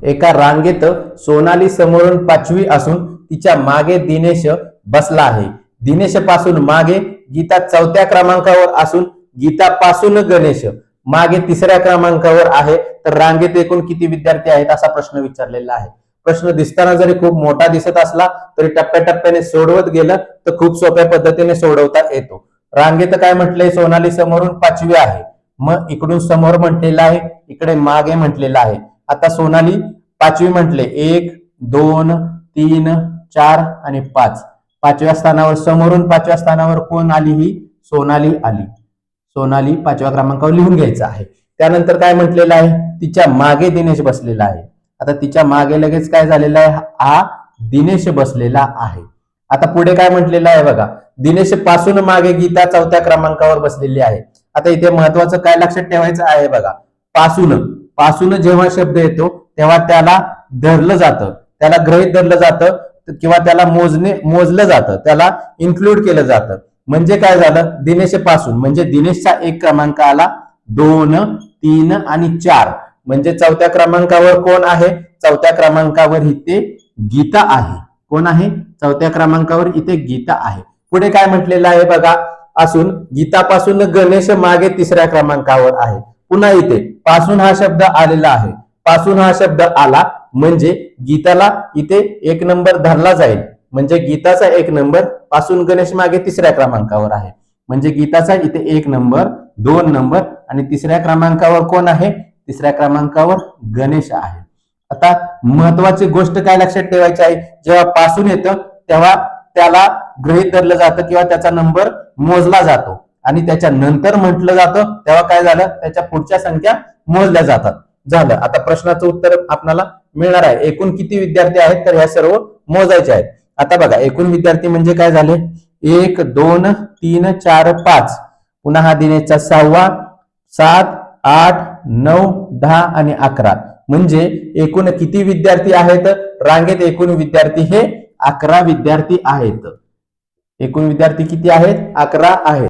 एका रांगेत सोनाली समोरून 5वी असून तिच्या मागे दिनेश बसला आहे. दिनेश पासून मागे गीता 4थ्या क्रमांकावर असून गीता पासून गणेश मागे 3ऱ्या क्रमांकावर आहे. तर रांगेत एकूण किती विद्यार्थी आहेत असा प्रश्न विचारलेला आहे. प्रश्न दिसताना जरी खूप मोठा दिसत असला तरी टप्प्याटप्प्याने सोडवत गेलं तर खूप सोप्या पद्धतीने सोडवता येतो. रांगेत काय म्हटलंय, सोनाली समोरून 5वी आहे, मग इकडून समोर म्हटलेलं आहे, इकडे मागे म्हटलेलं आहे. आता सोनाली 5वी म्हटले 1 2 3 4 आणि 5. 5व्या स्थानावर समोरून 5व्या स्थानावर कोण आली? ही सोनाली आली. सोनाली 5व्या क्रमांकावर लिहून घ्यायचं आहे. त्यानंतर काय म्हटलेलं आहे, तिच्या मागे दिनेश बसलेला आहे. आता तिच्या मागे लगेच काय झालेलं आहे, हा दिनेश बसलेला आहे. आता पुढे काय म्हटलेलं आहे बघा, दिनेश पासून मागे गीता 4थ्या क्रमांकावर बसलेली आहे. आता इथे महत्वाचं काय लक्षात ठेवायचं आहे बघा, पासून पासून जेव्हा शब्द येतो तेव्हा त्याला धरलं जातं, त्याला गृहीत धरलं जातं किंवा त्याला मोजलं जातं, त्याला इन्क्लूड केलं जातं. म्हणजे काय झालं, दिनेश पासून म्हणजे दिनेशचा 1 क्रमांक आला, 2 3 आणि 4 म्हणजे 4थ्या क्रमांकावर कोण आहे? 4थ्या क्रमांकावर इथे गीता आहे. कोण आहे? 4थ्या क्रमांकावर इथे गीता आहे. पुढे काय म्हटलेलं आहे बघा, असून गीतापासून गणेश मागे 3ऱ्या क्रमांकावर आहे. पुन्हा इथे पासून हा शब्द आलेला आहे. पासून हा शब्द आला म्हणजे गीताला इथे 1 नंबर धरला जाईल. म्हणजे गीताचा 1 नंबर पासून गणेश मागे 3ऱ्या क्रमांकावर आहे. म्हणजे गीताचा इथे 1 नंबर, 2 नंबर आणि 3ऱ्या क्रमांकावर कोण आहे? 3ऱ्या क्रमांकावर गणेश आहे. आता महत्वाची गोष्ट काय लक्षात ठेवायची आहे, जेव्हा पासून येतं तेव्हा त्याला गृहीत धरलं जातं किंवा त्याचा नंबर मोजला जातो आणि त्याच्या नंतर म्हटलं जातं तेव्हा काय झालं, त्याच्या पुढच्या संख्या मोजल्या जातात. झालं. आता प्रश्नाचं उत्तर आपल्याला मिळणार आहे. एकूण किती विद्यार्थी आहेत, तर ह्या सर्व मोजायचे आहेत. आता बघा, एकूण विद्यार्थी म्हणजे काय झाले, 1 2 3 4 5, पुन्हा हा दिनेशचा 6वा, 7 8 9 10 आणि 11 म्हणजे एकूण किती विद्यार्थी आहेत? रांगेत एकूण विद्यार्थी हे 11 विद्यार्थी आहेत. एकूण विद्यार्थी किती आहेत? 11 आहेत.